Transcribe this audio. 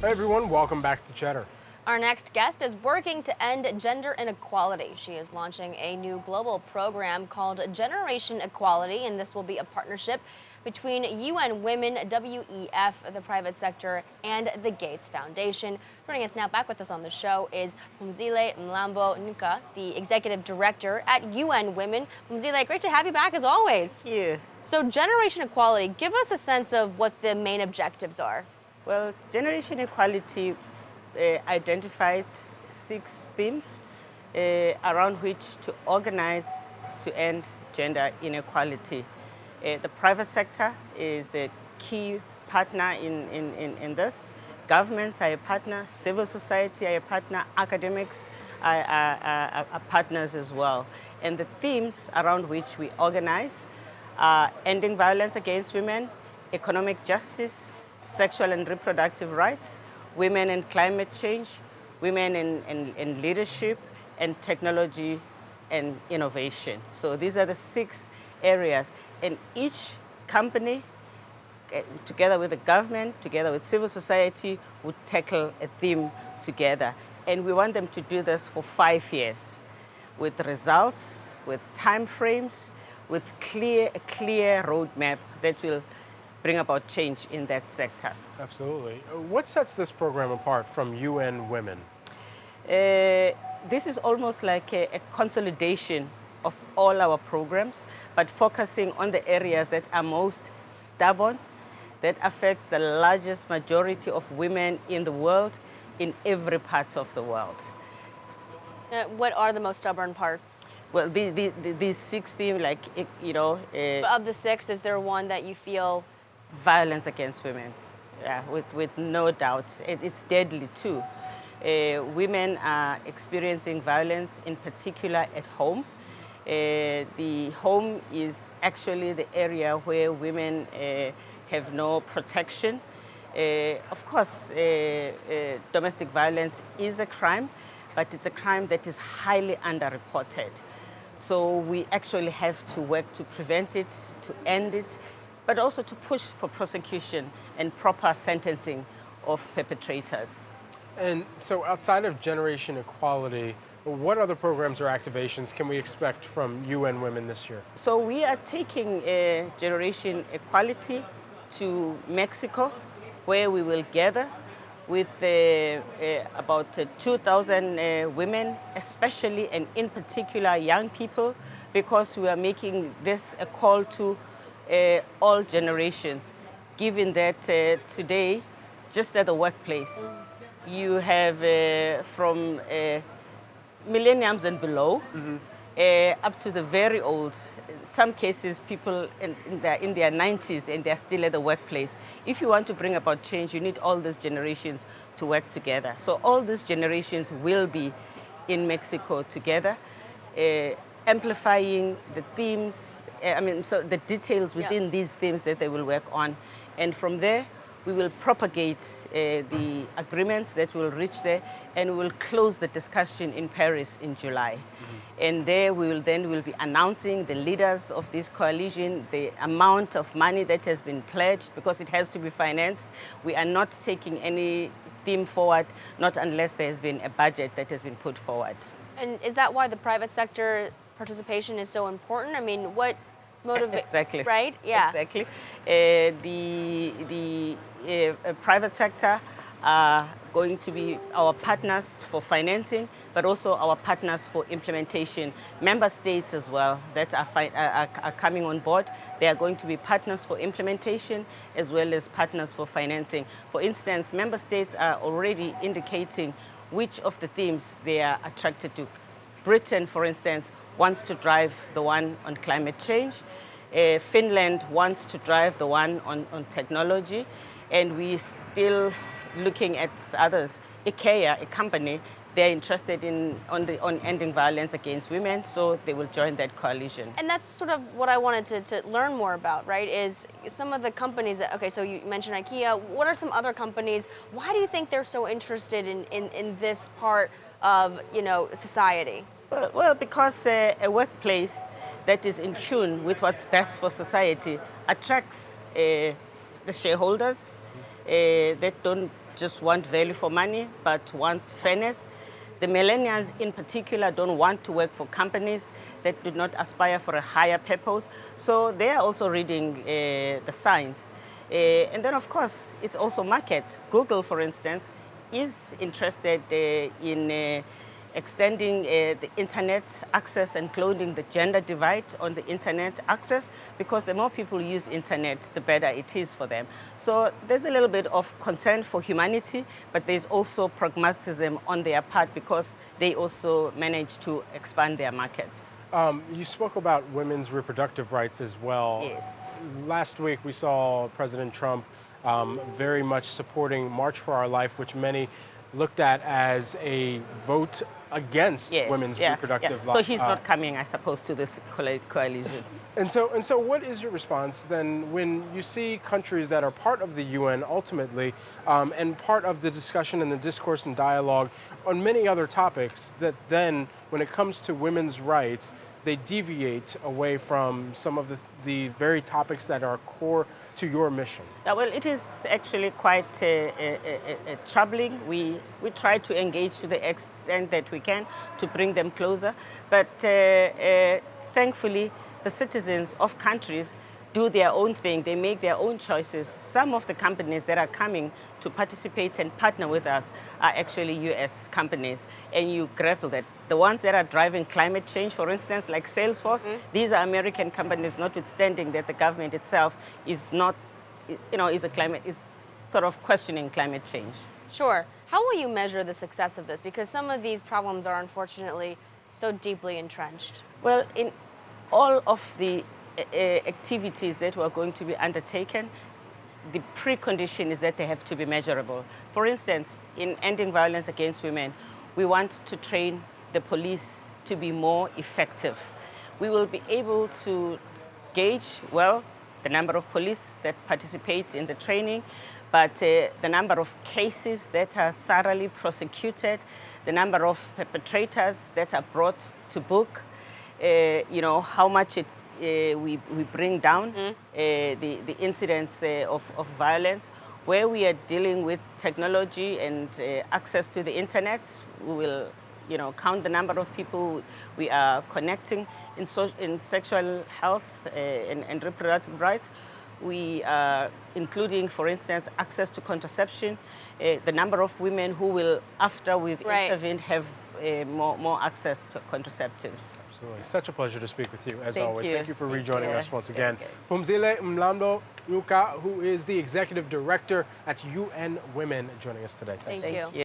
Hey everyone, welcome back to Cheddar. Our next guest is working to end gender inequality. She is launching a new global program called Generation Equality, and this will be a partnership between UN Women, WEF, the private sector, and the Gates Foundation. Joining us now, back with us on the show, is Phumzile Mlambo-Ngcuka, the executive director at UN Women. Phumzile, great to have you back as always. Thank you. So Generation Equality, give us a sense of what the main objectives are. Well, Generation Equality identified 6 themes around which to organize to end gender inequality. The private sector is a key partner in this. Governments are a partner, civil society are a partner, academics are partners as well. And the themes around which we organize are ending violence against women, economic justice, sexual and reproductive rights, women and climate change, women in leadership, and technology and innovation. So these are the 6 areas. And each company, together with the government, together with civil society, would tackle a theme together. And we want them to do this for 5 years with results, with time frames, with a clear roadmap that will bring about change in that sector. Absolutely. What sets this program apart from UN Women? This is almost like a consolidation of all our programs, but focusing on the areas that are most stubborn, that affects the largest majority of women in the world, in every part of the world. What are the most stubborn parts? Well, these 6 themes, like, Of the 6, is there one that you feel? Violence against women, yeah, with no doubt. It's deadly too. Women are experiencing violence, in particular at home. The home is actually the area where women have no protection. Of course, domestic violence is a crime, but it's a crime that is highly underreported. So we actually have to work to prevent it, to end it, but also to push for prosecution and proper sentencing of perpetrators. And so outside of Generation Equality, what other programs or activations can we expect from UN Women this year? So we are taking Generation Equality to Mexico, where we will gather with about 2,000 women, especially and in particular young people, because we are making this a call to all generations, given that today, just at the workplace, you have from millennials and below, up to the very old. In some cases, people in their 90s and they're still at the workplace. If you want to bring about change, you need all these generations to work together. So all these generations will be in Mexico together, amplifying the themes, so the details within these themes that they will work on. And from there, we will propagate the agreements that we'll reach there, and we will close the discussion in Paris in July. And there we'll be announcing the leaders of this coalition, the amount of money that has been pledged, because it has to be financed. We are not taking any theme forward, not unless there has been a budget that has been put forward. And is that why the private sector participation is so important? I mean, what motivates? Exactly. Right? Yeah. Exactly. The private sector are going to be our partners for financing, but also our partners for implementation. Member states as well that are coming on board. They are going to be partners for implementation as well as partners for financing. For instance, member states are already indicating which of the themes they are attracted to. Britain, for instance, wants to drive the one on climate change. Finland wants to drive the one on technology. And we still looking at others. IKEA, a company, they're interested on ending violence against women, so they will join that coalition. And that's sort of what I wanted to learn more about, right, is some of the companies that, okay, so you mentioned IKEA, what are some other companies, why do you think they're so interested in this part of, society? Well, because a workplace that is in tune with what's best for society attracts the shareholders that don't just want value for money, but want fairness. The millennials in particular don't want to work for companies that do not aspire for a higher purpose. So they are also reading the signs. And then, of course, it's also markets. Google, for instance, is interested in extending the internet access and closing the gender divide on the internet access, because the more people use internet, the better it is for them. So there's a little bit of concern for humanity, but there's also pragmatism on their part because they also manage to expand their markets. You spoke about women's reproductive rights as well. Yes. Last week we saw President Trump very much supporting March for Our Life, which many looked at as a vote against women's reproductive rights. So he's not coming, I suppose, to this coalition. And so what is your response then when you see countries that are part of the UN ultimately and part of the discussion and the discourse and dialogue on many other topics, that then when it comes to women's rights, they deviate away from some of the very topics that are core to your mission? Well, it is actually quite troubling. We try to engage to the extent that we can to bring them closer, but thankfully the citizens of countries do their own thing. They make their own choices. Some of the companies that are coming to participate and partner with us are actually US companies, and you grapple that. The ones that are driving climate change, for instance, like Salesforce, these are American companies, notwithstanding that the government itself is not, is sort of questioning climate change. Sure. How will you measure the success of this? Because some of these problems are unfortunately so deeply entrenched. Well, in all of the activities that were going to be undertaken, the precondition is that they have to be measurable. For instance, in ending violence against women, we want to train the police to be more effective. We will be able to gauge, well, the number of police that participates in the training, but the number of cases that are thoroughly prosecuted, the number of perpetrators that are brought to book, how much we bring down the incidents of violence. Where we are dealing with technology and access to the internet, we will count the number of people we are connecting in sexual health and reproductive rights. We are including, for instance, access to contraception, the number of women who will, after we've intervened, have more access to contraceptives. Absolutely. Such a pleasure to speak with you, as always. You. Thank you for rejoining us once again. Phumzile Mlambo-Ngcuka, who is the Executive Director at UN Women, joining us today. Thank you.